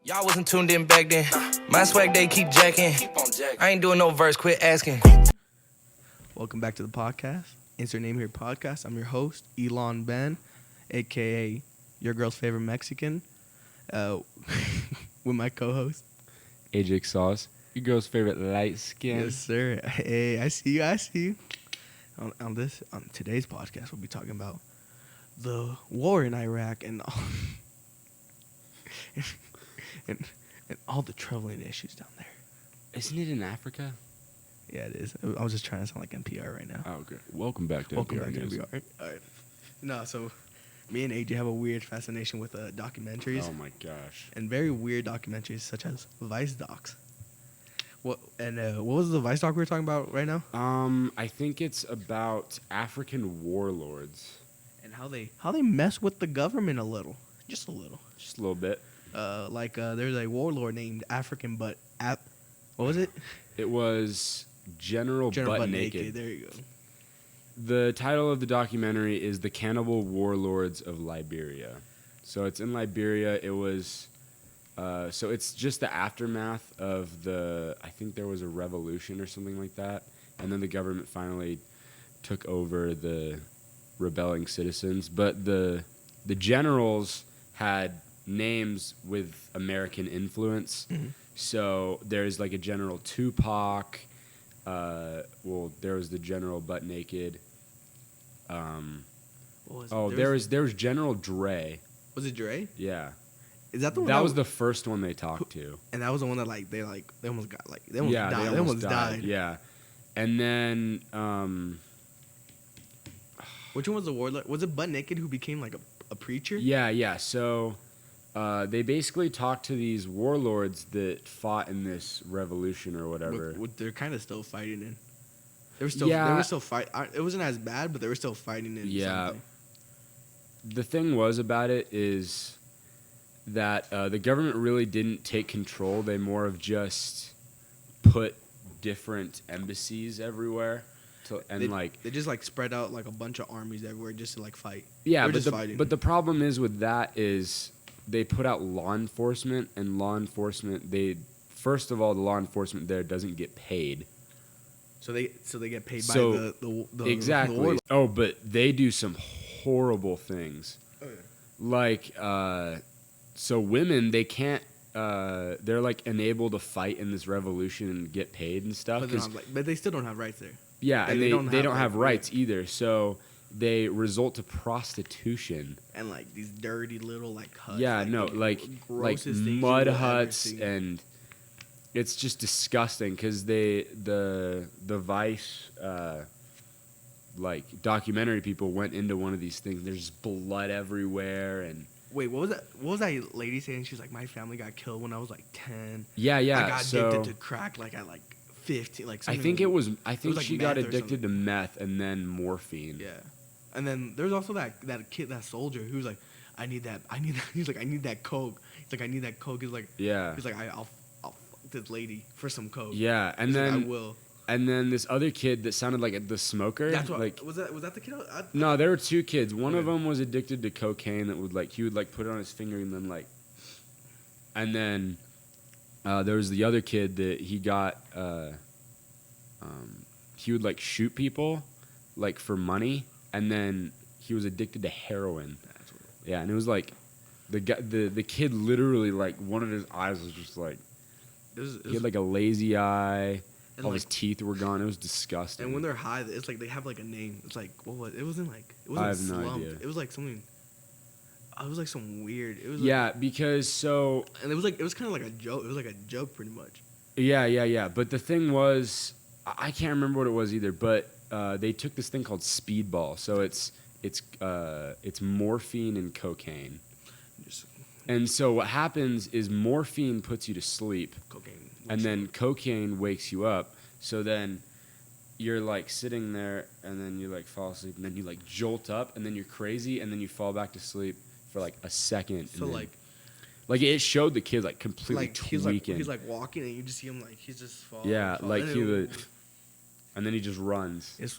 Y'all wasn't tuned in back then. My swag they keep jacking. I ain't doing no verse, quit asking. Welcome back to the podcast. Insert name here podcast. I'm your host, Elon Ben, aka your girl's favorite Mexican. With my co-host. Ajax Sauce, your girl's favorite light skin. Yes, sir. Hey, I see you. On today's podcast, we'll be talking about the war in Iraq and and all the troubling issues down there. Isn't it in Africa? Yeah, it is. I was just trying to sound like NPR right now. Oh, okay. Welcome back to Welcome NPR back to News. NPR. All right. No, so me and AJ have a weird fascination with documentaries. Oh my gosh. And very weird documentaries such as Vice docs. What was the Vice doc we were talking about right now? I think it's about African warlords. And how they mess with the government a little, just a little. Just a little bit. There's a warlord named African what was it? It was General Butt Naked. There you go. The title of the documentary is The Cannibal Warlords of Liberia. So it's in Liberia. It was, so it's just the aftermath of I think there was a revolution or something like that. And then the government finally took over the rebelling citizens. But the generals had names with American influence. Mm-hmm. So there's like a General Tupac. There was the General Butt Naked. There was General Dre. Was it Dre? Yeah. Is that the one? That was the first one they talked to. And that was the one that they almost got they almost died. Yeah. And then which one was the warlord? Was it Butt Naked who became like a preacher? Yeah. So they basically talked to these warlords that fought in this revolution or whatever. They're kind of still fighting in. They were still fighting. It wasn't as bad, but they were still fighting in. Yeah. Something. The thing was about it is that the government really didn't take control. They more of just put different embassies everywhere. They just spread out like a bunch of armies everywhere just to fight. Yeah, but the problem is with that is they put out law enforcement, and law enforcement first of all, the law enforcement there doesn't get paid. So they get paid by the exactly. But they do some horrible things. Oh, yeah. So women, they can't. They're unable to fight in this revolution and get paid and stuff. But they still don't have rights there. Yeah, and they don't have rights either. So they resort to prostitution and these dirty little huts. Yeah, mud huts, and it's just disgusting because the Vice documentary people went into one of these things. There's blood everywhere and. Wait, what was that? What was that lady saying? She was like, my family got killed when I was 10. Yeah. I got addicted to crack at 15. I think she got addicted to meth and then morphine. Yeah. And then there's also that kid, that soldier, who's like, I need that. He's like, I need that coke. He's like, I need that coke. He's like, I'll fuck this lady for some coke. Yeah, and then I will. And then this other kid that sounded like the smoker. That's what. Was that the kid? No, there were two kids. One of them was addicted to cocaine. That would he would put it on his finger and then and then there was the other kid that he got. He would shoot people for money. And then he was addicted to heroin. That's what it was. Yeah, and it was the kid literally one of his eyes was just he had a lazy eye. All his teeth were gone. It was disgusting. And when they're high, it's they have a name. It's what was it? Wasn't it wasn't I have slump. no idea. It was something. It was some weird. It was because and it was kind of a joke. It was a joke pretty much. Yeah. But the thing was, I can't remember what it was either. But they took this thing called speedball. So it's morphine and cocaine. And so what happens is morphine puts you to sleep. Cocaine. And then cocaine wakes you up. So then you're sitting there and then you fall asleep and then you jolt up and then you're crazy and then you fall back to sleep for a second. So then, it showed the kid completely tweaking. He's walking and you just see him he's just falling. Yeah, he would. And then he just runs. It's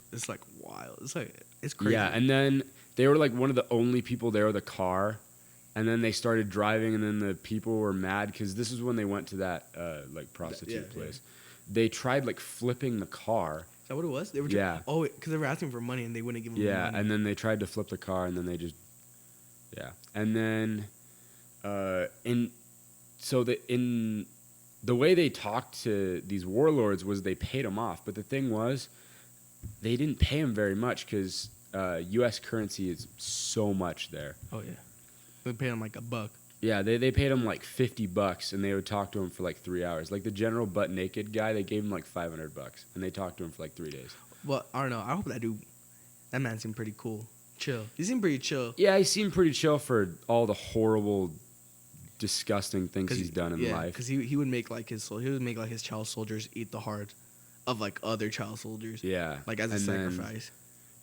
wild. It's crazy. Yeah, and then they were one of the only people there with a car. And then they started driving, and then the people were mad because this is when they went to that like prostitute place. They tried like flipping the car. Is that what it was? They were because they were asking for money and they wouldn't give them money. Yeah, and then they tried to flip the car, and then they just and then the way they talked to these warlords was they paid them off, but the thing was they didn't pay them very much because U.S. currency is so much there. Oh yeah, they paid them like $1. Yeah, they paid him like $50, and they would talk to him for like 3 hours. Like the general butt naked guy, they gave him like $500, and they talked to him for like 3 days. Well, I don't know. I hope that man seemed pretty cool, chill. He seemed pretty chill. Yeah, he seemed pretty chill for all the horrible, disgusting things he's done in life. Because he would make like his child soldiers eat the heart of like other child soldiers. Yeah, like as a sacrifice.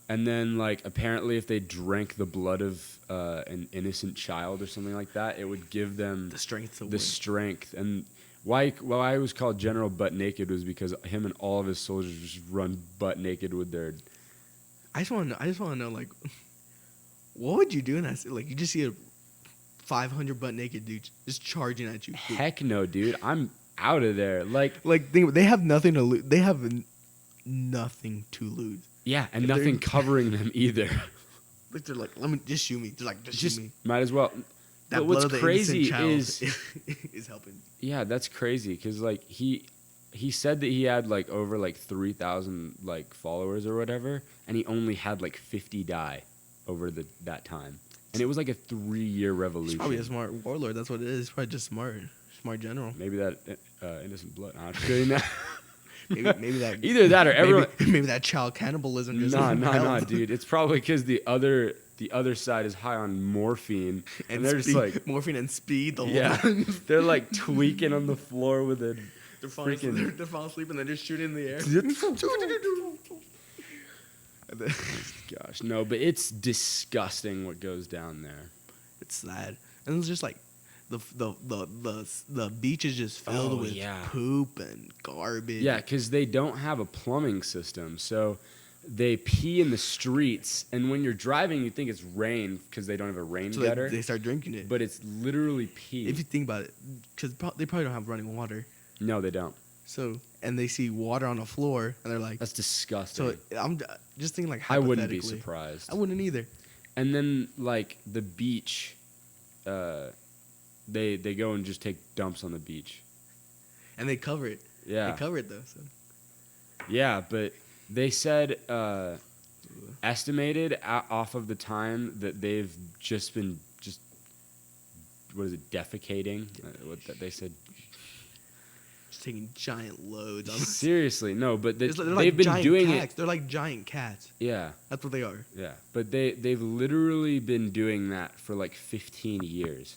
And then, like, apparently if they drank the blood of an innocent child or something like that, it would give them the strength to win. Strength. And why I was called General Butt Naked was because him and all of his soldiers just run butt naked with their... I just want to know, like, what would you do in that? Like, you just see a 500 butt naked dude just charging at you. Heck no, dude. I'm out of there. Like they have nothing to lose. They have nothing to lose. Yeah, and nothing covering them either. Like they're like, let me just shoot me. They're like, just shoot me. Might as well. That but what's crazy is helping. Yeah, that's crazy because like he said that he had like over like 3,000 like followers or whatever, and he only had like 50 die over that time, and it was like a 3-year revolution. He's probably a smart warlord. That's what it is. He's probably just smart general. Maybe that innocent blood. I'm just kidding. Maybe that either that or everyone. Maybe that child cannibalism. Just no, dude. It's probably because the other side is high on morphine, and they're just like morphine and speed. They're like tweaking on the floor with it. They're falling asleep and they're just shooting in the air. Gosh, no, but it's disgusting what goes down there. It's sad, and it's just like. The beach is just filled with poop and garbage. Yeah, because they don't have a plumbing system, so they pee in the streets. And when you're driving, you think it's rain because they don't have a rain gutter. They start drinking it, but it's literally pee. If you think about it, because they probably don't have running water. No, they don't. So and they see water on the floor, and they're like, "That's disgusting." So I'm just thinking like I wouldn't be surprised. I wouldn't either. And then like the beach. They go and just take dumps on the beach. And they cover it. Yeah. They cover it, though. So. Yeah, but they said estimated off of the time that they've just been what is it, defecating? They said? Just taking giant loads. Seriously, no, but they've like been doing cats. They're like giant cats. Yeah. That's what they are. Yeah, but they've literally been doing that for like 15 years.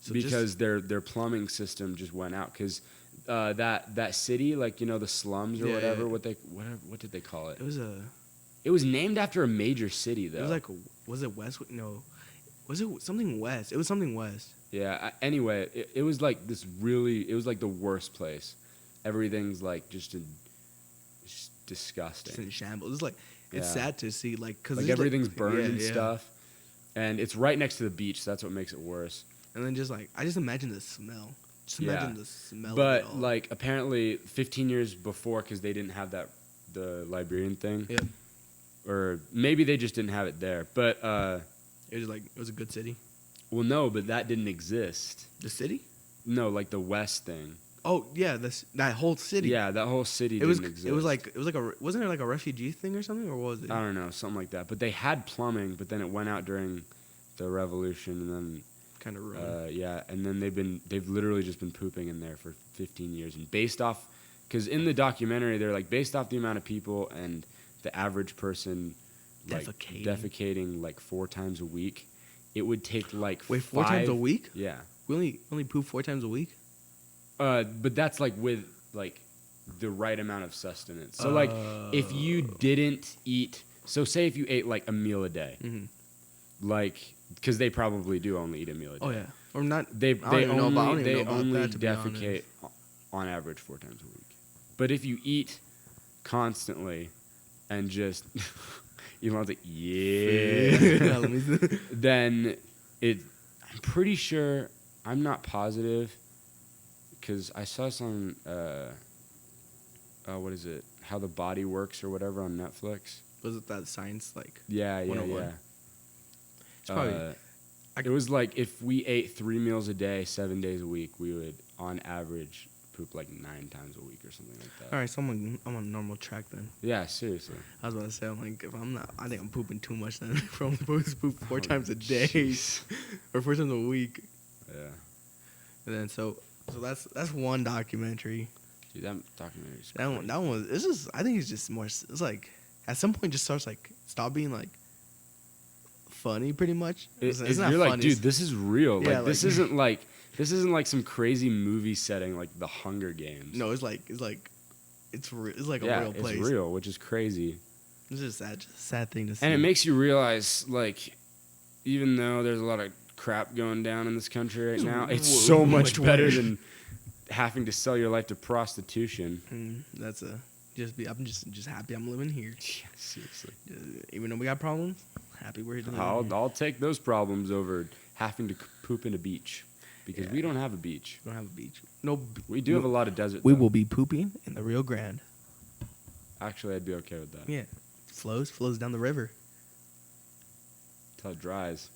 So because their plumbing system just went out because that city, like, you know, the slums or whatever. Yeah. What did they call it? It was named after a major city though. It was like, was it West? No, was it something West? It was something West. Yeah. Anyway, it was like this really. It was like the worst place. Everything's like just disgusting. Just in shambles. It's like it's sad to see because like everything's burned and stuff, and it's right next to the beach. So that's what makes it worse. And then I just imagine the smell. Just imagine the smell. But of it all. like apparently 15 years before, because they didn't have the Liberian thing. Yeah. Or maybe they just didn't have it there. But it was a good city. Well, no, but that didn't exist. The city? No, like the West thing. Oh yeah, that whole city. Yeah, that whole city didn't exist. Wasn't there like a refugee thing or something, or what was it? I don't know, something like that. But they had plumbing, but then it went out during the revolution, and then. Kind of ruined. Yeah, and then they've literally just been pooping in there for 15 years, and based off, because in the documentary they're like based off the amount of people and the average person defecating like 4 times a week, it would take like 4 times a week? Yeah, we only poop 4 times a week. But that's like with like the right amount of sustenance. So like if you didn't eat, so say if you ate like a meal a day, like. Because they probably do only eat a meal a day. Oh yeah, or not. They only defecate on average 4 times a week. But if you eat constantly and just Elon's like, then I'm pretty sure. I'm not positive because I saw some. What is it? How the Body Works or whatever on Netflix. Was it that science like? Yeah. 101? It's probably. It was like if we ate 3 meals a day, 7 days a week, we would, on average, poop like 9 times a week or something like that. All right, so I'm on a normal track then. Yeah, seriously. I was about to say, I'm like, if I'm not, I think I'm pooping too much then. If I'm supposed to poop 4 times a day or 4 times a week. Yeah. And then so that's one documentary. Dude, that documentary's That one was. It's just. I think it's just more. It's like at some point just starts like stop being like funny pretty much. It's not you're funny. like, dude, this is real. Yeah, like, this isn't like some crazy movie setting like The Hunger Games. No, it's like it's like a yeah, real place. It's real, which is crazy. It's just a sad thing to see. And it makes you realize, like, even though there's a lot of crap going down in this country right now, it's so much better than having to sell your life to prostitution. I'm just happy I'm living here. Yeah, seriously. Even though we got problems, happy we're living here. I'll take those problems over having to poop in a beach because we don't have a beach. We don't have a beach. No, we do have a lot of desert. We though. will be pooping in the Rio Grande. Actually, I'd be okay with that. Yeah, flows down the river. Till it dries.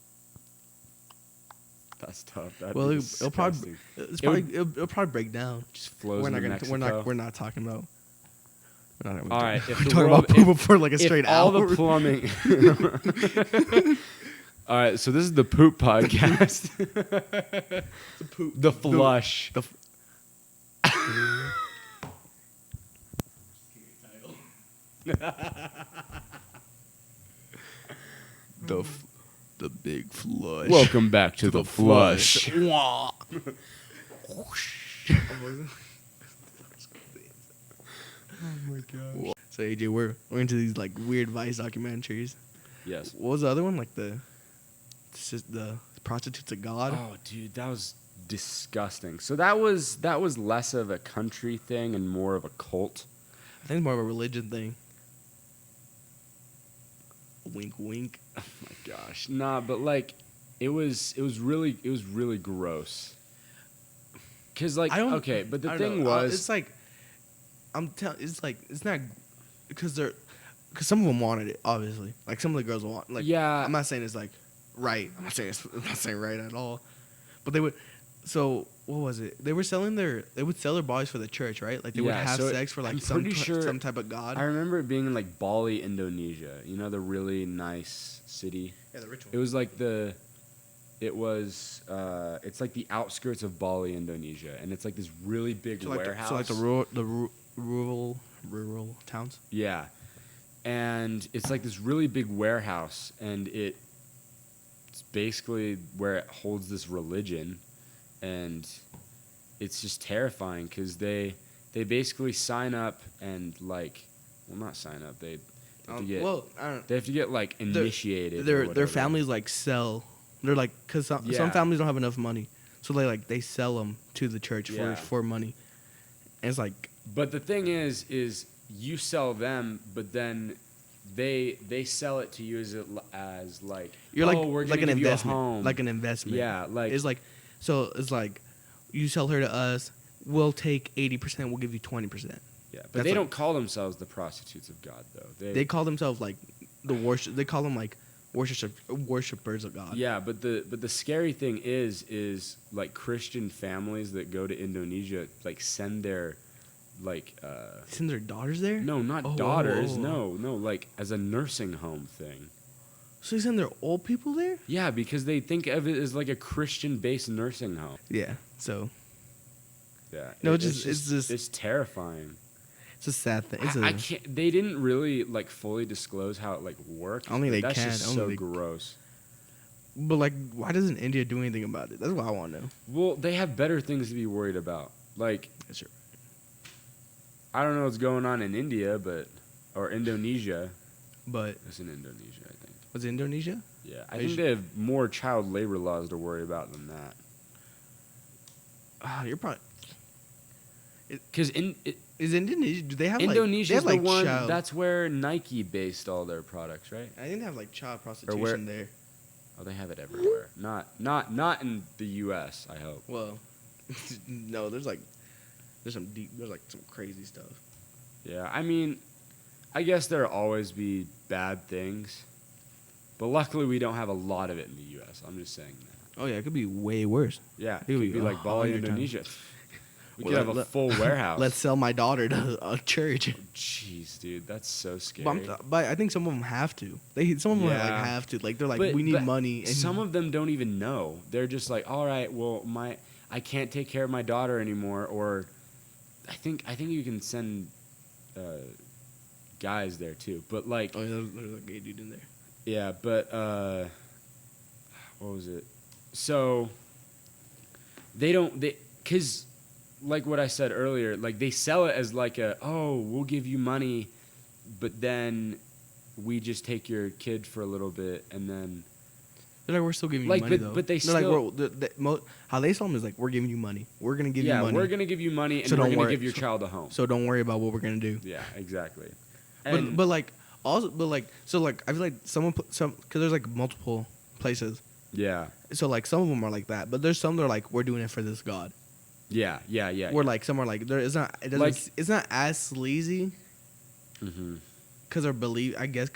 That's tough. Well, it'll probably break down. Just flows We're into not Mexico. we're not talking about. All right, we're talking about poop for like a straight all hour. the plumbing. All right, so this is the poop podcast. The flush. The big flush. Welcome back to the flush. Wah. Oh my god. So AJ, we're into these like weird Vice documentaries. Yes. What was the other one? Like the prostitutes of God. Oh, dude, that was disgusting. So that was less of a country thing and more of a cult. I think it's more of a religion thing. Wink, wink. Oh my gosh, nah, but like, it was really gross. Cause like, okay, but the thing was, it's like, it's not, because some of them wanted it, obviously. Like some of the girls want, like, yeah. I'm not saying it's like right. I'm not saying right at all, but they would. So what was it? They would sell their bodies for the church, right? Like they would have sex for like some type of god. I remember it being in like Bali, Indonesia. You know, the really nice city. Yeah, the rich one. It was like it's like the outskirts of Bali, Indonesia, and it's like this really big warehouse. So like the rural towns. Yeah, and it's like this really big warehouse, and it's basically where it holds this religion. And it's just terrifying because they basically sign up and like, well, not sign up. They have to get they have to get like initiated. Their families like sell. They're like, because some families don't have enough money, so they sell them to the church for money. And it's like, but the thing is you sell them, but then they sell it to you as like, you're like, we're like an give investment, you a home. like an investment. Yeah, like it's like. So it's like, you sell her to us, we'll take 80%, we'll give you 20%. Yeah, but they don't call themselves the prostitutes of God, though. They call themselves like the worship. They call them like worshipers of God. Yeah, but the scary thing is like Christian families that go to Indonesia like send their daughters there. No, not daughters. No, like as a nursing home thing. So they send their old people there? Yeah, because they think of it as like a Christian-based nursing home. Yeah. So. Yeah. No, it's terrifying. It's a sad thing. I can't. They didn't really like fully disclose how it like worked. I don't think they that's can. Just so gross. But like, why doesn't India do anything about it? That's what I want to know. Well, they have better things to be worried about. Like, that's true. I don't know what's going on in India, or Indonesia. But it's in Indonesia, I think. Was it Indonesia? Yeah, I think they have more child labor laws to worry about than that. You're probably. Because is Indonesia? Do they have Indonesia's like, the one? That's where Nike based all their products, right? I think they have like child prostitution there. Oh, they have it everywhere. Not in the U.S. I hope. Well, no, there's some crazy stuff. Yeah, I mean, I guess there'll always be bad things, but luckily we don't have a lot of it in the U.S. I'm just saying that. Oh yeah, it could be way worse. Yeah, it could could be like Bali, 100 times. Indonesia. We Well, could have a full warehouse. Let's sell my daughter to a church. Jeez, dude, that's so scary. But I think some of them have to. Some of them like Yeah. have to. Like they're like, But- we need but money. And some of them don't even know. They're just like, all right, well, I can't take care of my daughter anymore. Or I think you can send guys there too. But like, oh yeah, there's a gay dude in there. yeah, but what was it? So because like what I said earlier, like they sell it as like we'll give you money, but then we just take your kid for a little bit and then They're like, we're still giving Like, you money but- though. but they They're still- like, how they sell them is like, we're giving you money. We're gonna give you money. we're gonna give you money and So we're don't gonna worry. give your child a home. So don't worry about what we're gonna do. Yeah, exactly. But like also, but like so like I feel like because there's like multiple places. yeah, So like some of them are like that, but there's some that are like, we're doing it for this God. yeah. Where like some are like it's not as sleazy Mm-hmm. because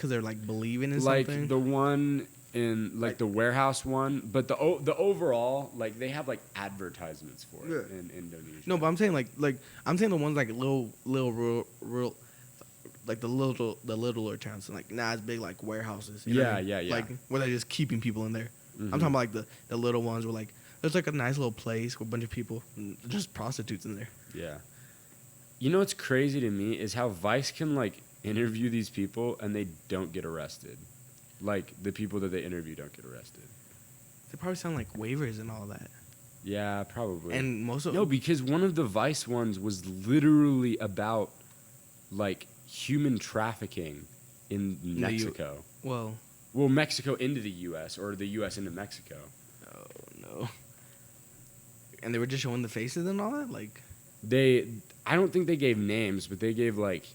they're like believing in Like something. the one in like the warehouse one, but the overall like they have like advertisements for it Yeah. in Indonesia. No, but I'm saying like I'm saying the ones like little real like the littler towns, like not as big like warehouses. You know what I mean? Yeah. Like where they're just keeping people in there. Mhm. I'm talking about like the little ones where like there's like a nice little place with a bunch of people, and just prostitutes in there. Yeah. You know what's crazy to me is how Vice can like interview these people and they don't get arrested. Like the people that they interview don't get arrested. They probably sound like waivers and all that. Yeah, probably. And most of No, because one of the Vice ones was literally about like human trafficking in the U- Mexico. well, Mexico into the U.S. or the U.S. into Mexico. oh no. And they were just showing the faces and all that, like. I don't think they gave names, but they gave like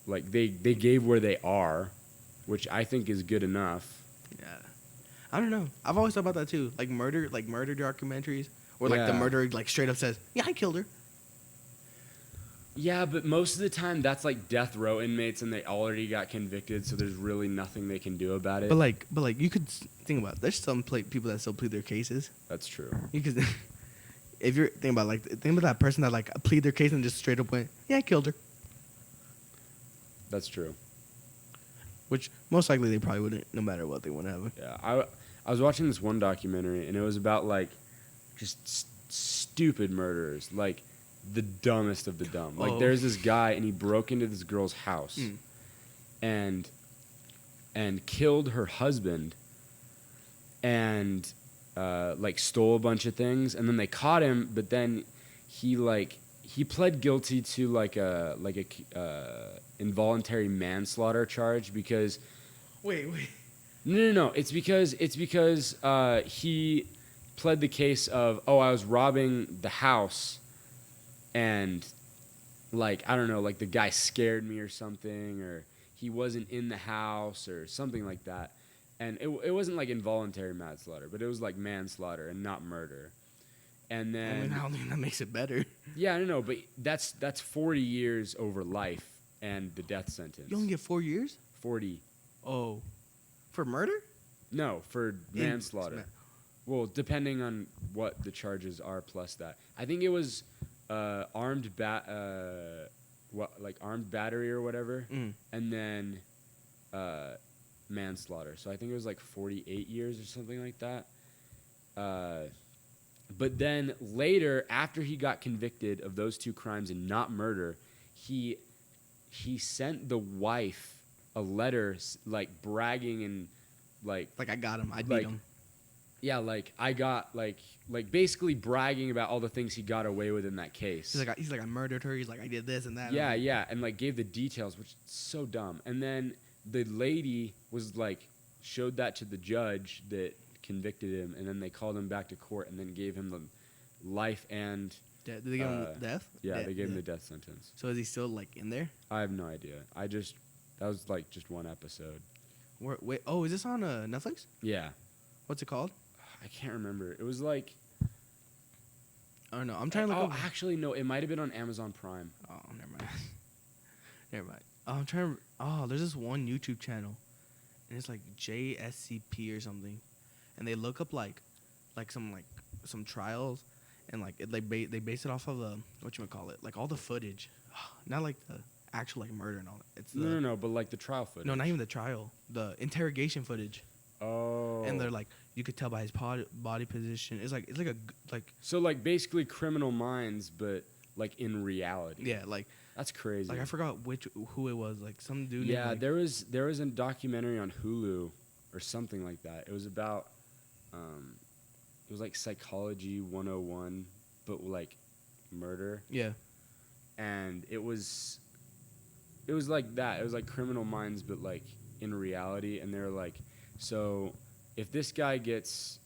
they gave where they are, which I think is good enough. Yeah, I don't know. I've always thought about that too, like murder documentaries, where like the Yeah. murderer like straight up says, "Yeah, I killed her." Yeah, but most of the time that's like death row inmates and they already got convicted, so there's really nothing they can do about it. But like you could think about it. There's some people that still plead their cases. That's true. You could, if you're think about that person that like plead their case and just straight up went, "Yeah, I killed her," That's true. which most likely they probably wouldn't, no matter what they want to have. Yeah, I was watching this one documentary and it was about like just stupid murderers, like the dumbest of the dumb. Like Oh. there's this guy and he broke into this girl's house and killed her husband and like stole a bunch of things, and then they caught him, but then he pled guilty to like a involuntary manslaughter charge because Wait. no, it's because he pled the case of, I was robbing the house and like I don't know, like the guy scared me or something, or he wasn't in the house or something like that. And it wasn't like involuntary manslaughter, but it was like manslaughter and not murder. And then I mean, I don't think that makes it better. yeah, I don't know, but that's 40 years over life and the death sentence. You only get 4 years? 40. Oh, for murder? No, for manslaughter. Well, depending on what the charges are plus that. I think it was armed battery or whatever, and then manslaughter. So I think it was like 48 years or something like that. But then later, after he got convicted of those two crimes and not murder, he sent the wife a letter like bragging and like I got him. I beat him. yeah, like I got like basically bragging about all the things he got away with in that case. He's like I murdered her. He's like I did this and that. Yeah, and like gave the details, which is so dumb. And then the lady was like showed that to the judge that convicted him, and then they called him back to court and then gave him the life and Did they give him death? yeah, they gave him the death sentence. So is he still like in there? I have no idea. That was like just one episode. Wait. Oh, is this on Netflix? Yeah. What's it called? I can't remember. It was like. I don't know. I'm trying to look. Oh, actually, no. It might have been on Amazon Prime. Oh, never mind. Never mind. Oh, I'm trying to. Oh, there's this one YouTube channel, and it's like JSCP or something, and they look up like some trials, and like they base it off of whatchamacallit, like all the footage, not like the actual like murder and all that. It's the, No, but like the trial footage. no, not even the trial, the interrogation footage. Oh. And they're like, you could tell by his body position. It's like like So like basically Criminal Minds, but like in reality. yeah, like That's crazy. I forgot who it was. Like some dude. Yeah, named, like, there was a documentary on Hulu or something like that. It was about it was like Psychology 101, but like murder. yeah. And it was like that. It was like Criminal Minds, but like in reality. And they're like, so if this guy gets,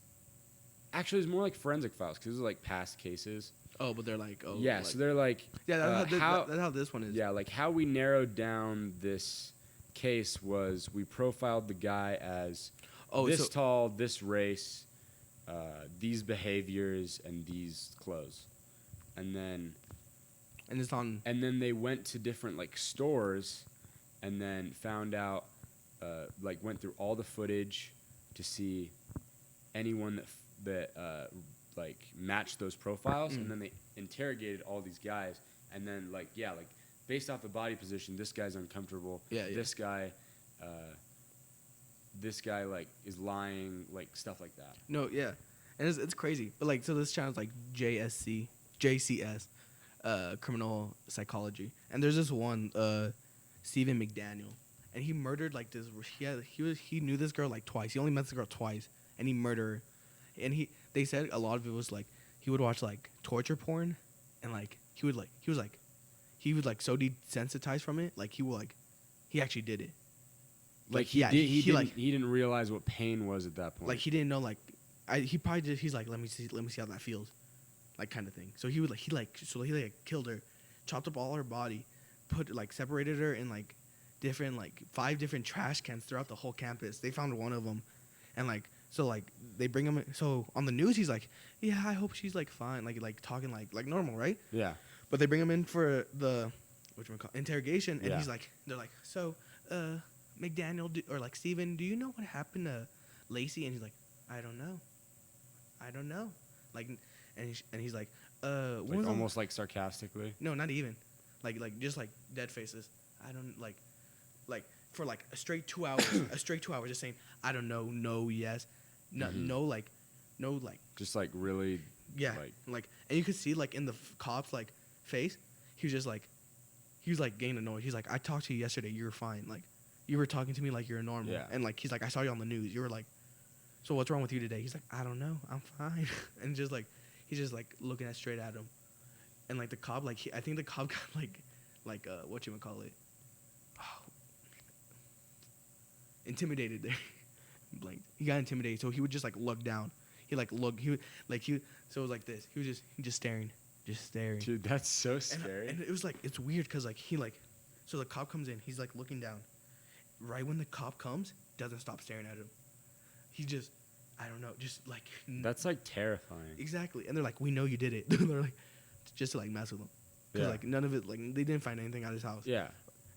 actually, it's more like Forensic Files because it was like past cases. Oh, but they're like, oh Yeah, like, so they're like, yeah. That's how this one is. yeah, like how we narrowed down this case was we profiled the guy as this tall, this race, these behaviors, and these clothes, and then it's on. and then they went to different like stores, and then found out, like went through all the footage to see anyone that like matched those profiles, and then they interrogated all these guys, and then like based off the body position, this guy's uncomfortable. Yeah. This guy like is lying, like stuff like that. No, yeah, and it's crazy. But like, so this channel's like JCS, criminal psychology, and there's this one, Stephen McDaniel, and he murdered like this. He knew this girl like twice. He only met this girl twice, and he murdered her. And they said a lot of it was like he would watch like torture porn, and like he was so desensitized from it, like he actually did it. Like yeah, he didn't realize what pain was at that point. Like he didn't know he probably just he's like let me see how that feels, like kind of thing. So he killed her, chopped up all her body, separated her in like different like 5 different trash cans throughout the whole campus. They found one of them, and like so like they bring him. So on the news he's like, yeah, I hope she's like fine, like talking like normal, right? Yeah. But they bring him in for the interrogation, and Yeah. they're like, so McDaniel or like Steven, do you know what happened to Lacey? And he's like, I don't know. Like, and he's like, Like almost like sarcastically. no, not even, like just like dead faces. I don't like for like a straight 2 hours, just saying, I don't know, no, yes, no, no, like, Just like really. yeah, like, and you could see like in the cop's like face, he was getting annoyed. He's like, I talked to you yesterday, you were fine, like, you were talking to me like you're normal, Yeah. and like he's like, I saw you on the news, you were like, so what's wrong with you today? He's like, I don't know, I'm fine, and just like he's just like looking straight at him, and like the cop, like I think the cop got like whatchamacallit, intimidated there. Like he got intimidated, so he would just like look down. So it was like this. He was just staring. Dude, that's so scary. And it was like, it's weird because like so the cop comes in, he's like looking down. Right when the cop comes, doesn't stop staring at him. He just, I don't know, just like. That's like terrifying. Exactly, and they're like, we know you did it. They're like, just to like mess with him, because like none of it, like they didn't find anything at his house. Yeah.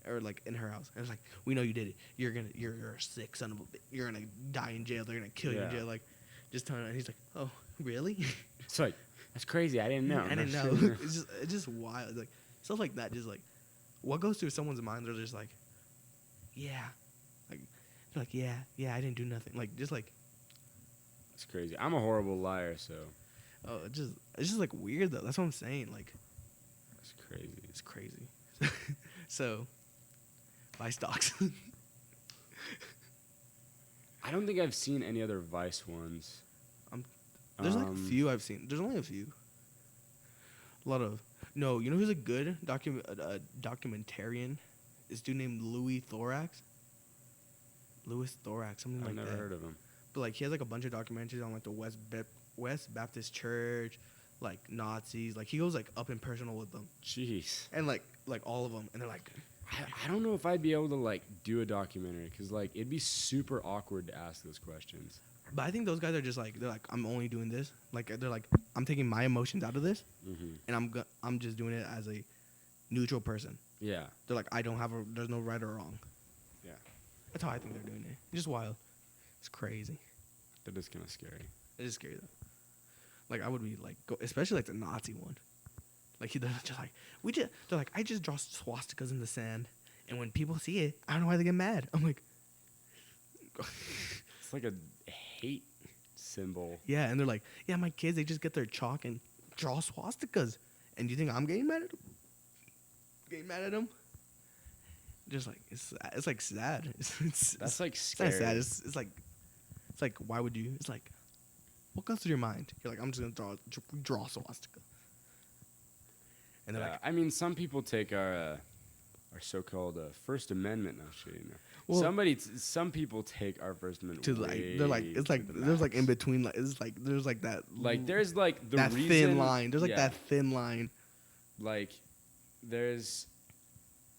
Or like in her house, and it's like, we know you did it. You're a sick son of a bitch. You're gonna die in jail. They're gonna kill you in jail. Like, just telling her. And he's like, oh, really? It's like, that's crazy. I didn't know. I didn't know. It's just wild. Like stuff like that. Just like, what goes through someone's mind? They're just like, yeah, like, they're like, yeah, I didn't do nothing. Like, just like, It's crazy. I'm a horrible liar, so. oh, it's just like weird though. That's what I'm saying. Like, It's crazy. it's crazy. So, buy stocks. I don't think I've seen any other Vice ones. There's like a few I've seen. There's only a few. A lot of. No, you know who's a good documentarian? This dude named Louis Thorax, something like that. I've never heard of him. But like he has like a bunch of documentaries on like the West Baptist Church, like Nazis. Like he goes like up and personal with them. Jeez. And like all of them, and they're like, I don't know if I'd be able to like do a documentary because like it'd be super awkward to ask those questions. But I think those guys are just like, they're like, I'm only doing this. Like, they're like, I'm taking my emotions out of this, and I'm just doing it as a neutral person. Yeah. They're like, there's no right or wrong. Yeah. That's how I think they're doing it. It's just wild. It's crazy. That is kind of scary. It is scary though. Like I would be like, especially like the Nazi one. Like they're just like, they're like, I just draw swastikas in the sand, and when people see it, I don't know why they get mad. I'm like, It's like a hate symbol. yeah, and they're like, yeah, my kids, they just get their chalk and draw swastikas, and do you think I'm getting mad at them? Getting mad at them? Just like it's like sad. That's like it's scary. not sad. It's like why would you? It's like what goes through your mind? You're like, I'm just gonna draw swastika. And they're like, I mean, some people take our so-called First Amendment. No shit, you know. Well, Some people take our First Amendment to like they're like way it's like to the there's like max. in between, like it's like there's like that There's like the that reason, thin line. There's like yeah, that thin line. like there's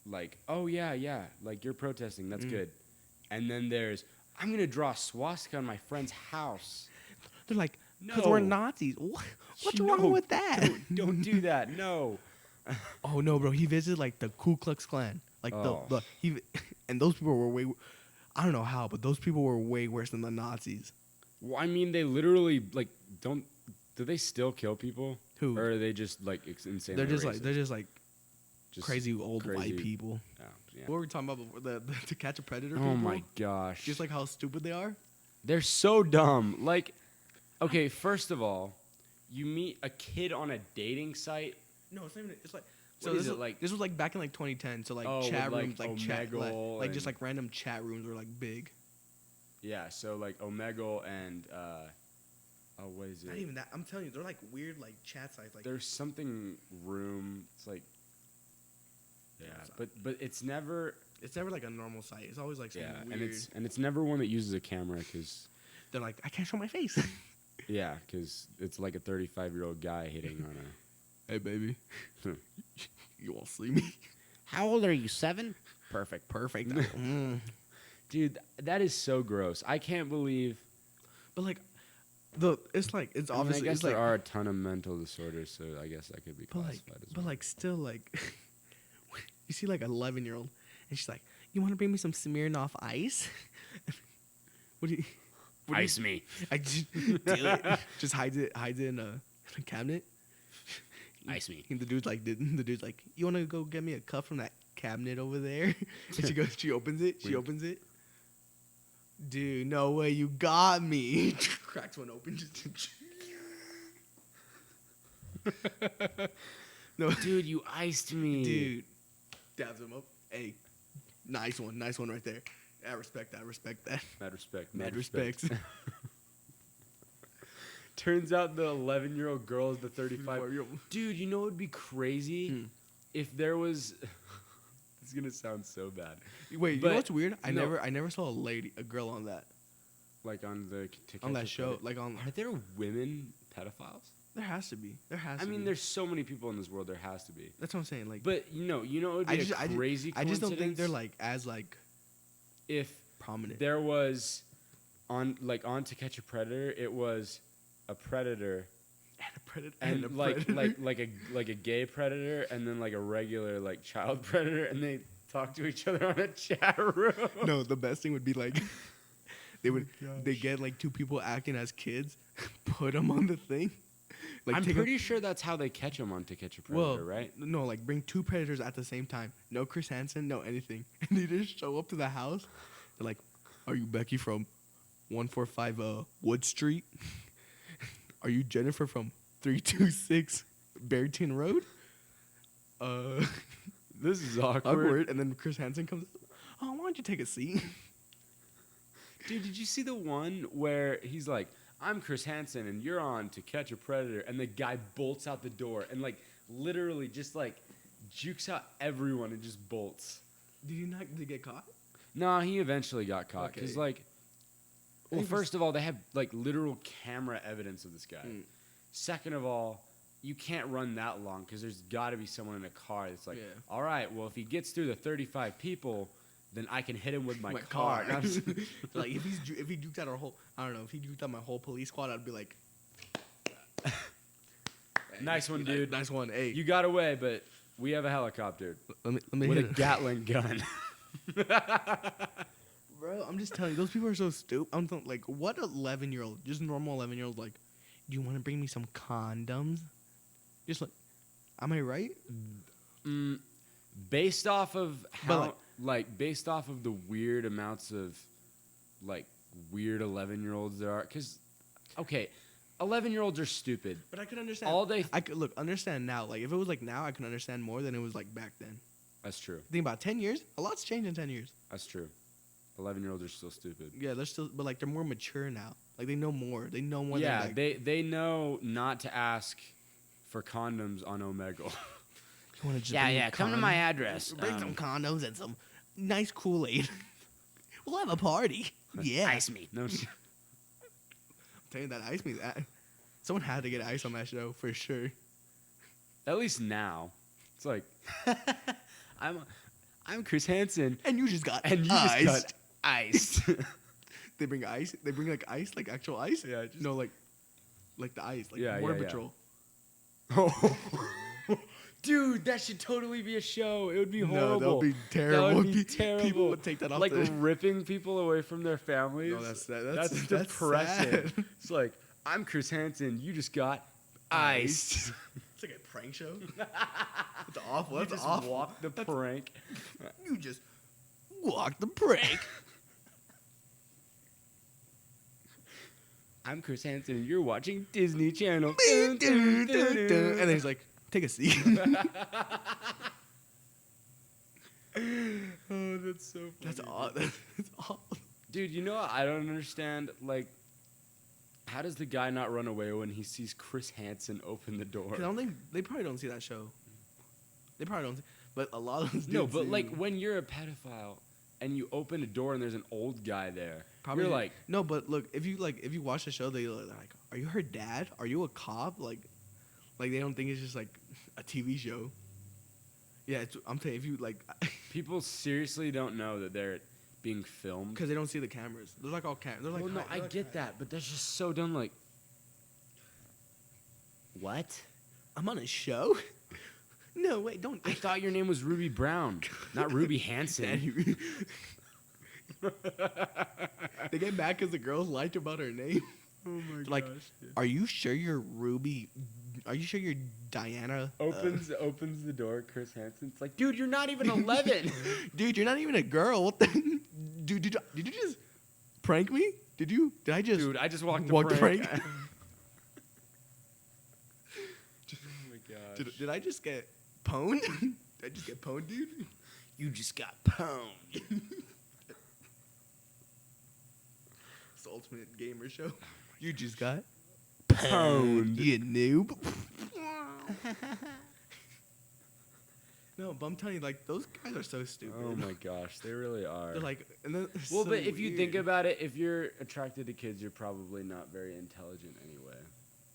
like, oh yeah, like you're protesting, that's good. And then there's, I'm gonna draw a swastika on my friend's house. They're like, because No. we're Nazis. What's No, wrong with that? Don't do that. No. Oh no, bro. He visited like the Ku Klux Klan. Like Oh. and those people were way. I don't know how, but those people were way worse than the Nazis. Well, I mean, they literally like don't. Do they still kill people? Who? Or are they just like insane? They're just like Just crazy old crazy- white people. Yeah. What were we talking about before? The To Catch a Predator. Oh people? my gosh. Just like how stupid they are. They're so dumb. Like, okay, first of all, you meet a kid on a dating site. No, it's not even. It's like. What So is this it, like- this was like back in like 2010. So like Oh, chat with, like, rooms, like chat, Omegle like just and- like random chat rooms were like big. Yeah, so like Omegle and oh, what is Not it? even that. I'm telling you, they're like weird like chat sites. Like There's something room. It's like, yeah, Yeah, but it's never. it's never like a normal site. It's always like some Yeah, weird. and it's never one that uses a camera because They're like, I can't show my face. yeah, because it's like a 35-year-old guy hitting on a. Hey baby, you won't see me. How old are you? 7? Perfect. Perfect. Mm. Dude, that is so gross. I can't believe. But like, it's like it's I mean, obviously I guess it's like, there are a ton of mental disorders, so I guess that could be but like, classified as but well. like still like, you see like an 11-year-old, and she's like, you want to bring me some Smirnoff Ice? What do you? Ice me. I just do it. Just hides it in a cabinet. Ice me. And the dude's like, you want to go get me a cup from that cabinet over there? And she opens it. She Wink. opens it. Dude, no way, you got me. Cracks one open. No, Dude, you iced me. dude, dabs him up. Hey, nice one right there. I respect that. Mad respect. Mad respects. Turns out the 11-year-old girl is the 35. 35-year-old. Dude, you know what would be crazy? If there was. This is going to sound so bad. Wait, you But- know what's weird? I no. never saw a girl on that Like on the. To on Catch that a show. Predator. Like on. Are there women pedophiles? There has to be. I mean, there's so many people in this world. There has to be. That's what I'm saying. Like, But you know, it would be a crazy. I just don't think they're coincidence like as like if prominent. there was on To Catch a Predator. It was a predator And a predator. and a like predator. like a gay predator and then like a regular like child predator, and they talk to each other on a chat room. No, the best thing would be like they get like two people acting as kids, put them on the thing. Like I'm take 'em- pretty sure that's how they catch them on To Catch a Predator, well, right? No, like bring two predators at the same time. No Chris Hansen, no anything, and they just show up to the house. They're like, "Are you Becky from 145 Wood Street? Are you Jennifer from 326 Barrington Road?" This is awkward. Awkward. And then Chris Hansen comes. Oh, why don't you take a seat? Dude, did you see the one where he's like, I'm Chris Hansen and you're on To Catch a Predator, and the guy bolts out the door and like literally just like jukes out everyone and just bolts. Did he get caught? No, he eventually got caught because Okay. like, well, think first of all, they have like literal camera evidence of this guy. Mm. Second of all, you can't run that long because there's got to be someone in a car that's like, Yeah. all right, well, if he gets through the 35 people, then I can hit him with my My car. car. Like if he juked out our whole, I don't know, if he juked out my whole police squad, I'd be like, Nice one, dude. Nice one. Hey, You got away, but we have a helicopter let me with a hit it. Gatling gun. Bro, I'm just telling you, those people are so stupid. Like, what 11-year-old, just normal 11-year-old, like, do you want to bring me some condoms? Just like, am I right? Based off of how, But, based off of the weird amounts of, like, weird 11-year-olds there are. Because, okay, 11-year-olds are stupid. But I could understand. All they... I could, look, understand now. Like, if it was like now, I could understand more than it was like back then. That's true. Think about 10 years. A lot's changed in 10 years. That's true. 11-year-olds are still stupid. Yeah, they're still, but like they're more mature now. Like they know more. They know more. Yeah, than, like, they know not to ask for condoms on Omegle. You wanna just bring me come to condoms? my address. Bring some condoms and some nice Kool-Aid. We'll have a party. Yeah. Ice me. No, I'm telling you that ice me that. Someone had to get ice on that show for sure. at least now. It's like, I'm Chris Hansen. And you just got And you ice. just got iced. They bring ice. They bring like ice, like actual ice. Yeah, just- no, like the ice, like Yeah, Border yeah, yeah. Patrol. Dude, that should totally be a show. It would be No, horrible. that would be terrible. That would be People terrible. would take that off Like the- ripping people away from their families. No, that's sad. That's depressing. sad. It's like, I'm Chris Hansen. You just got iced. It's like a prank show. It's awful. You That's just awful. walked the prank. You just walked the prank. I'm Chris Hansen, and you're watching Disney Channel. And then he's like, take a seat. Oh, that's so funny. That's awful. That's awful. Dude, you know what I don't understand? Like, how does the guy not run away when he sees Chris Hansen open the door? 'Cause I don't think they probably don't see that show. They probably don't. But a lot of those No, dudes but do. like when you're a pedophile and you open a door and there's an old guy there, Probably you're like, no, but look, if you watch the show, they're like, "Are you her dad? Are you a cop?" Like they don't think it's just like a TV show. Yeah, I'm telling you, if you like, people seriously don't know that they're being filmed. because they don't see the cameras. They're like all cameras. They're like, Well, no, I get that, but that's just so dumb. Like, what? I'm on a show. No, wait, don't. I thought your name was Ruby Brown, not Ruby Hansen. They get mad because the girls lied about her name. Oh my Like, are you sure you're Ruby? Are you sure you're Diana? opens the door. Chris Hansen's like, dude, you're not even 11. Dude, you're not even a girl. What the? Dude, did you just prank me? Did I just? Dude, I just walked the Walked the prank. prank? Oh my gosh. Did I just get pwned? Did I just get pwned, dude? You just got pwned. It's the ultimate gamer show. You just got Pwned. you noob. No, but I'm telling you, like, those guys are so stupid. Oh my gosh, they really are. They're like, and then it's well, so but if you think weird. about it, if you're attracted to kids, you're probably not very intelligent anyway.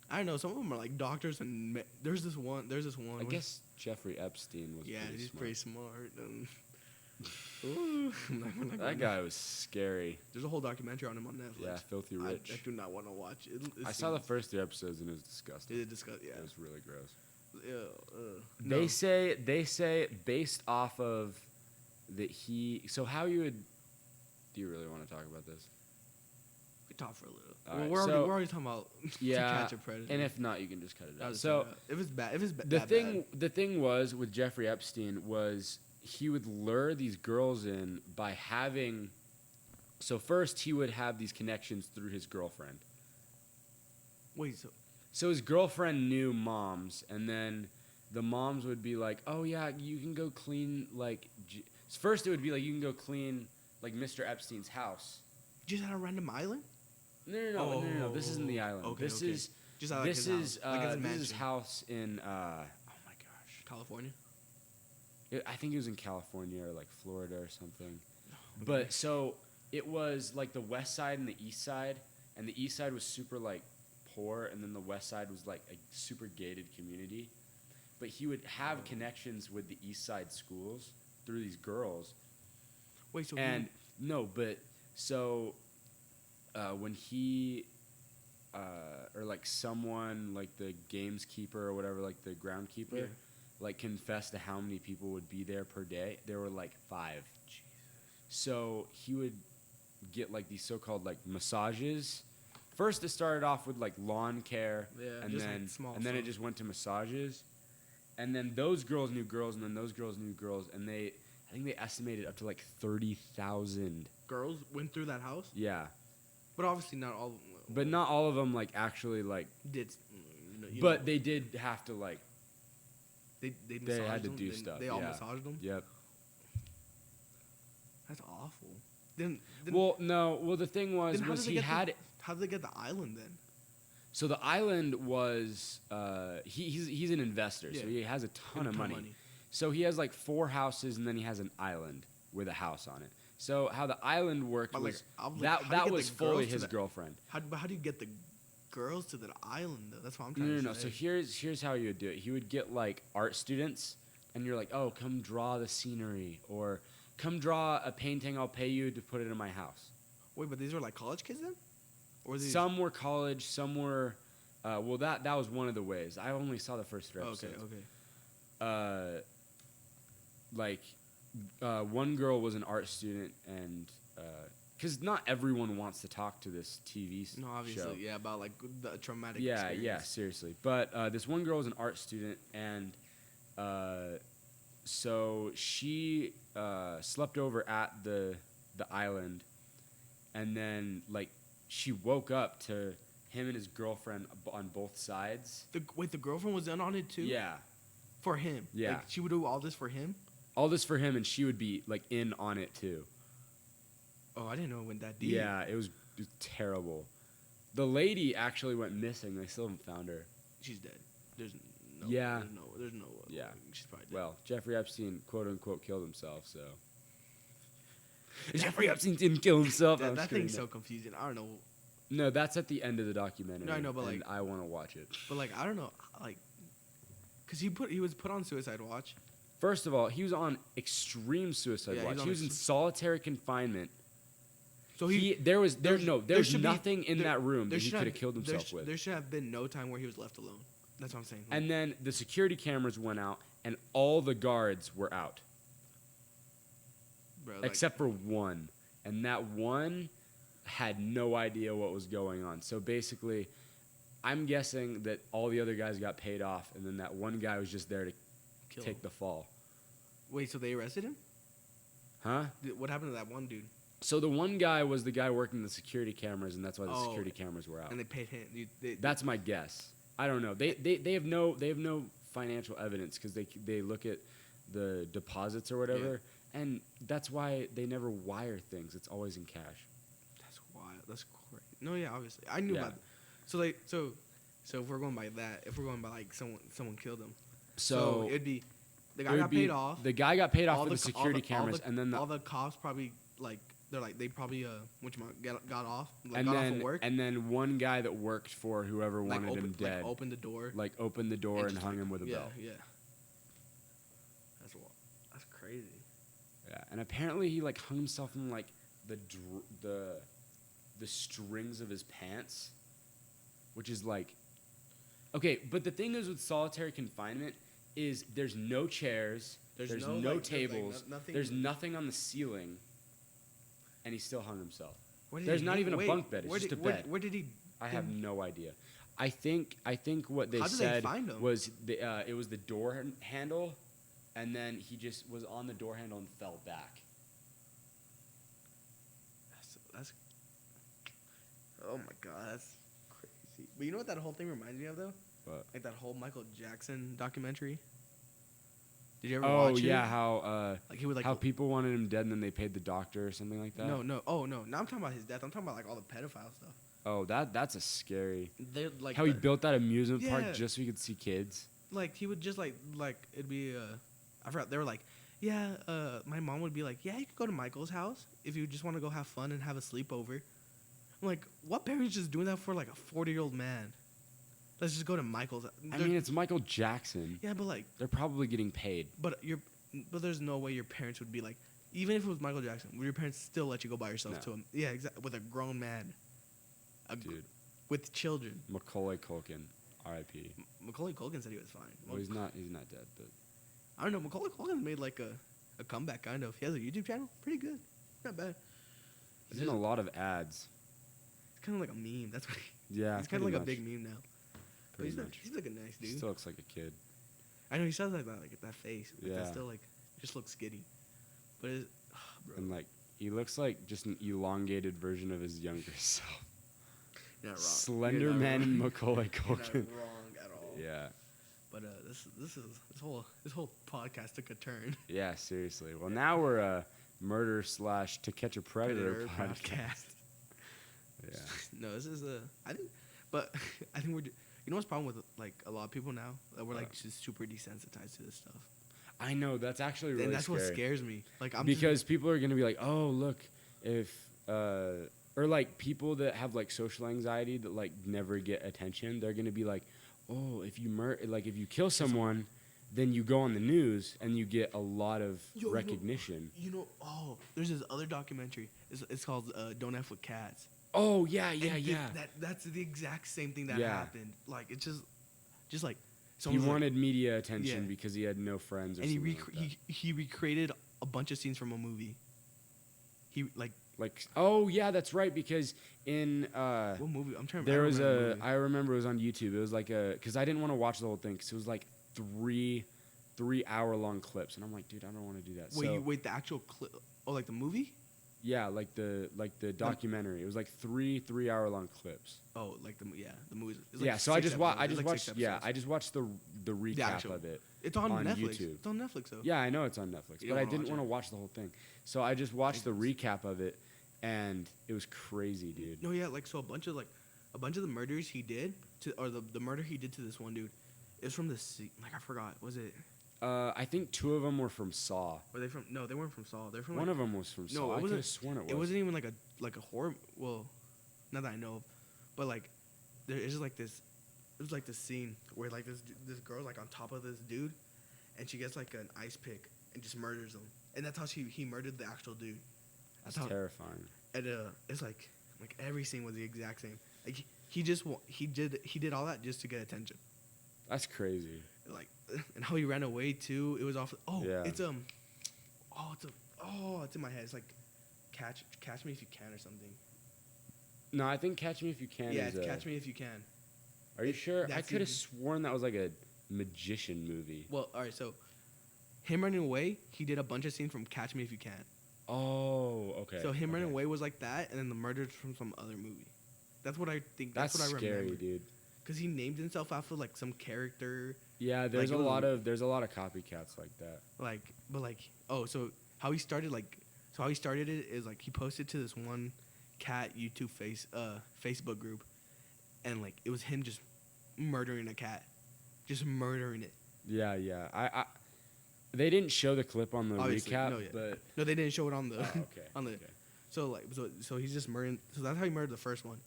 I don't know. Some of them are like doctors, and there's this one. I guess Jeffrey Epstein was. Yeah, pretty he's smart. pretty smart. And Ooh, we're not That gonna- guy was scary. There's a whole documentary on him on Netflix. Yeah, Filthy I Rich. do not want to watch it. I saw the first 3 episodes and it was disgusting. Did it discuss? Yeah. It was really gross. No. They say based off of that he. So how you would? Do you really want to talk about this? We talk for a little. All Well, right, we're so- already talking about Yeah. to catch a predator. And if not, you can just cut it I'll out. just So cut it out. If it's bad, the thing was with Jeffrey Epstein he would lure these girls in by having. So first he would have these connections through his girlfriend. Wait, So his girlfriend knew moms, and then the moms would be like, "Oh yeah, you can go clean like." First it would be like you can go clean like Mr. Epstein's house. just on a random island? No. This isn't the island. Okay, This okay. is Just like this his is house. Like his this is his mansion. house in oh my gosh, California. I think it was in California or like Florida or something. But so it was like the west side and the east side, and the east side was super like poor, and then the west side was like a super gated community. But he would have connections with the east side schools through these girls. Wait, so And no, but so when he or like someone like the gameskeeper or whatever, like the groundkeeper, Yeah. like confessed to how many people would be there per day. There were like 5. Jesus. So he would get like these so-called like massages. First, it started off with like lawn care, Yeah, and just, then like, small and then it stuff. just went to massages, and then those girls knew girls, and then those girls knew girls, and I think they estimated up to like 30,000. Girls went through that house, Yeah, but obviously not all of them. but not all of them like actually like. Did But they did have to like. they They had massaged to them? do stuff. They all yeah. massaged them. Yep. That's awful. Then Well, no. Well, the thing was how did they he get had. how did they get the island then? So the island was he's an investor, so Yeah. he has a ton of money. So he has like 4 houses, and then he has an island with a house on it. So how the island worked But, like, was how do you that get was the fully girls to his that? girlfriend. How do you get the girls to the island though? That's what I'm No, trying no, no. to So say. here's how you would do it. He would get like art students, and you're like, oh, come draw the scenery, or come draw a painting. I'll pay you to put it in my house. Wait, but these were like college kids then, or these? Some were college, some were. Well, that was one of the ways. I only saw the first 3 Okay, episodes. okay. Like one girl was an art student, and because not everyone wants to talk to this TV No, obviously, show. yeah, about like the traumatic. Yeah, experience. yeah, seriously. But this one girl was an art student, and so she slept over at the island, and then like she woke up to him and his girlfriend on both sides. The girlfriend was in on it too. Yeah, For him. Yeah. Like, she would do all this for him. all this for him, and she would be like in on it too. Oh, I didn't know it went that deep. Yeah, it was terrible. The lady actually went missing. They still haven't found her. She's dead. There's no. Yeah. There's no. Yeah. She's probably dead. Well, Jeffrey Epstein, quote unquote, killed himself. So Jeffrey Epstein didn't kill himself. I'm that just kidding. thing's so confusing. I don't know, No, that's at the end of the documentary. No, I know, but, and like- I want to watch it. but like I don't know, like, cause he was put on suicide watch. First of all, he was on extreme suicide Yeah, he watch. was He on was in solitary confinement. So There's there should be- nothing in there- that room there that he should could have- have killed himself with. There should have been no time where he was left alone. That's what I'm saying. And then the security cameras went out, and all the guards were out, Bro, like, except for one. And that one had no idea what was going on. So basically, I'm guessing that all the other guys got paid off, and then that one guy was just there to kill take him. the fall. Wait, so they arrested him? Huh? What happened to that one dude? So the one guy was the guy working the security cameras, and that's why the Oh, security cameras were out. And they paid him. That's my guess. I don't know. They have no financial evidence because they look at the deposits or whatever, and that's why they never wire things. It's always in cash. That's wild. That's crazy. No, yeah, obviously I knew Yeah. about. So like so if we're going by that, if we're going by like someone killed him, So it'd be the it guy would got be- paid off. The guy got paid off all for the co- all security all cameras, and then all the cops probably like they probably got off got and off then of work. and then one guy that worked for whoever like wanted him dead, opened the door. opened the door and just, hung like, him with a belt. Yeah. That's crazy. Yeah, and apparently he like hung himself in like the strings of his pants, which is like, okay. But the thing is with solitary confinement is there's no chairs, there's no no, like, tables, nothing. there's nothing on the ceiling, and he still hung himself. Where did There's he- not even a wait, bunk bed, it's where just did- a bed. Where did he? I have no idea. I think what they How did they said find him? was it was the door handle, and then he just was on the door handle and fell back. That's. Oh my god, that's crazy. But you know what that whole thing reminds me of though? What? Like that whole Michael Jackson documentary. Did you ever Oh watch it? yeah, how Like he would like how people wanted him dead and then they paid the doctor or something like that. no. Oh no. Now I'm talking about his death. I'm talking about like all the pedophile stuff. Oh, that's a scary. They like How he built that amusement Yeah. park just so he could see kids. like he would just like it'd be I forgot they were like my mom would be like you could go to Michael's house if you just want to go have fun and have a sleepover. I'm like, what parents just doing that for like a 40-year-old man? Let's just go to Michael's. I mean, it's Michael Jackson. yeah, but like They're probably getting paid. but there's no way your parents would be like, Even if it was Michael Jackson, would your parents still let you go by yourself No. to him? Yeah, exactly. With a grown man, Dude, with children. Macaulay Culkin, R.I.P. Macaulay Culkin said he was fine. Well, he's not dead, but I don't know. Macaulay Culkin made like a comeback, kind of. He has a YouTube channel, pretty good, not bad. he's in a lot of ads. It's kind of like a meme. That's what. Yeah, He's kind of pretty like a much. big meme now. But Pretty much. he's like a nice He dude. still looks like a kid. I know he sounds like that, like that face. But Yeah. that's still like just looks skinny. But it's, bro, And like he looks like just an elongated version of his younger self. you're not wrong. Slender You're not Man wrong. Macaulay You're not Culkin. wrong at all. Yeah. But this whole podcast took a turn. Yeah, seriously. Well, now we're a murder / To Catch a Predator, podcast. Yeah. No, this is I think we're. You know what's the problem with like a lot of people now? That we're like just super desensitized to this stuff. I know that's actually really And that's scary. what scares me. Like I'm Because people are gonna be like, oh look, if or like people that have like social anxiety that like never get attention, they're gonna be like, oh, if you kill someone, then you go on the news and you get a lot of recognition. There's this other documentary. It's called Don't F with Cats. Oh yeah, And that's the exact same thing that Yeah. happened. Like it's just like He someone's like- wanted media attention Yeah. because he had no friends. Or and something like that. he recreated a bunch of scenes from a movie. He like Oh yeah, that's right. Because in what movie? I'm trying. there I was don't remember the movie. I remember it was on YouTube. It was like because I didn't want to watch the whole thing because it was like 3 hour long clips, and I'm like, dude, I don't want to do that. Wait, the actual clip? Oh, like the movie? Yeah, like the documentary. It was like 3 hour long clips. Oh, like the movies. It's like Yeah, so I 6 just episodes. I It's just like 6 watched episodes. I just watched the recap actual- of it. It's on Netflix. YouTube. It's on Netflix though. Yeah, I know it's on Netflix, You but don't I wanna didn't watch want to it. watch the whole thing. So I just watched the recap of it, and it was crazy, dude. No, yeah, like so a bunch of the murders he did the murder he did to this one dude is from the like I forgot. Was it? I think 2 of them were from Saw. Were they from? No, they weren't from Saw. They're from One like, of them was from Saw. No, I it could have wasn't. sworn it was. It wasn't even like a horror. Well, not that I know of, but like there is like this. It was like this scene where like this girl's like on top of this dude, and she gets like an ice pick and just murders him, and that's how he murdered the actual dude. That's how, terrifying. And it's like every scene was the exact same. Like he did all that just to get attention. That's crazy. Like and how he ran away too. It was off. Oh, Yeah. it's in my head. It's like Catch Me If You Can or something. No, I think Catch Me If You Can. Yeah, is it's Catch Me If You Can. Are you sure? I that's could have even- sworn that was like a magician movie. Well, all right. So him running away, he did a bunch of scenes from Catch Me If You Can. Oh, okay. So him running okay. away was like that, and then the murders from some other movie. That's what I think. That's what I scary, remember. dude. Because he named himself after like some character. Yeah, there's Like, a it was- lot of copycats like that. So how he started it is like he posted to this one cat YouTube Facebook group, and like it was him just murdering a cat, just murdering it. Yeah, yeah. I they didn't show the clip on the Obviously, recap, no, yeah. but No, they didn't show it on the oh, okay. on the. okay. So he's just murdering. So that's how he murdered the first one.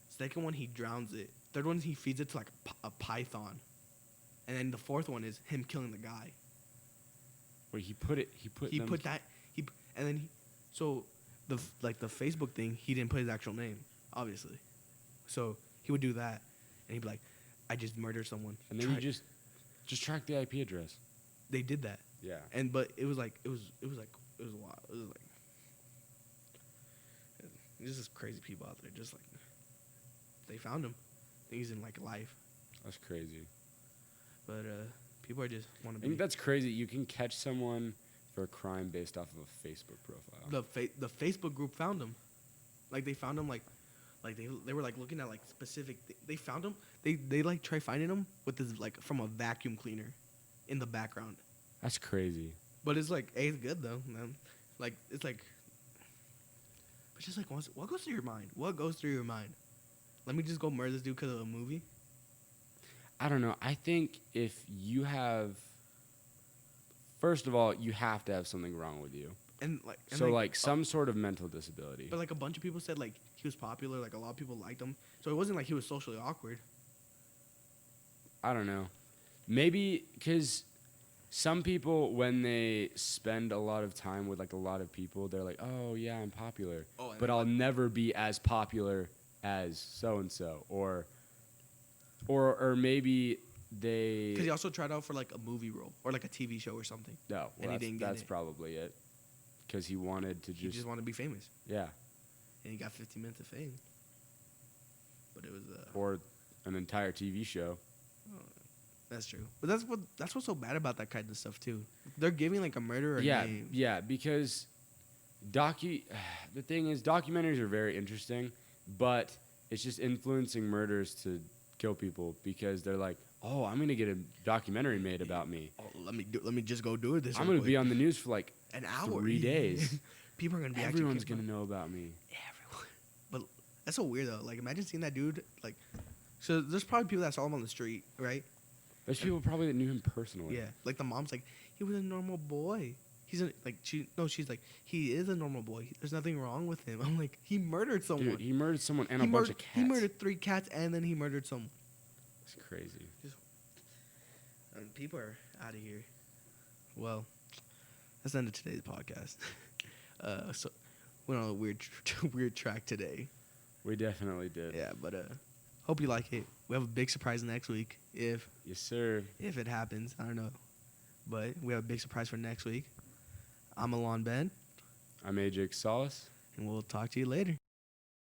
Second one, he drowns it. Third one, he feeds it to like a python, and then the fourth one is him killing the guy. Wait, he put them- So the Facebook thing, he didn't put his actual name, obviously. So he would do that, and he'd be like, "I just murdered someone." and then you just track the IP address. They did that, Yeah. but it was wild. It was like there's just crazy people out there. Just like they found him. I think he's in like life, That's crazy. but people are just want I to think be. that's crazy. You can catch someone for a crime based off of a Facebook profile. The Facebook group found him. Like they found him like they were like looking at like specific. They found him. They like try finding him with this like from a vacuum cleaner, in the background. That's crazy. But it's like it's good though, man. Like it's like. But just like what goes through your mind? What goes through your mind? Let me just go murder this dude because of a movie. I don't know. I think if you have, first of all, you have to have something wrong with you. And So some sort of mental disability. But like a bunch of people said like he was popular. Like a lot of people liked him. So it wasn't like he was socially awkward. I don't know. Maybe because some people, when they spend a lot of time with like a lot of people, they're like, oh yeah, I'm popular, but I'll never be as popular as so and so, or maybe they. Because he also tried out for like a movie role or like a TV show or something. No, and he didn't get that's it. probably it. Because he wanted to He just wanted to be famous, yeah, and he got 15 minutes of fame. But it was or an entire TV show. that's true. But that's what's so bad about that kind of stuff too. They're giving like a murderer a name. Yeah, because the thing is, documentaries are very interesting, but it's just influencing murders to kill people because they're like, oh, I'm gonna get a documentary made about me. Oh, let me just go do it. I'm gonna be on the news for like an hour, 3 days. People are gonna be. Everyone's gonna know about me. Everyone. But that's so weird though. Like imagine seeing that dude. Like, so there's probably people that saw him on the street, right? There's people probably that knew him personally. Yeah. Like the mom's like, he was a normal boy. She's like, he is a normal boy. There's nothing wrong with him. I'm like, he murdered someone. Dude, he murdered someone and a bunch of cats. He murdered 3 cats and then he murdered someone. It's crazy. People are out of here. Well, that's the end of today's podcast. So went on a weird track today. We definitely did. Yeah, but hope you like it. We have a big surprise next week if Yes, sir. it happens. I don't know, but we have a big surprise for next week. I'm Alon Ben, I'm AJ Salas. and we'll talk to you later.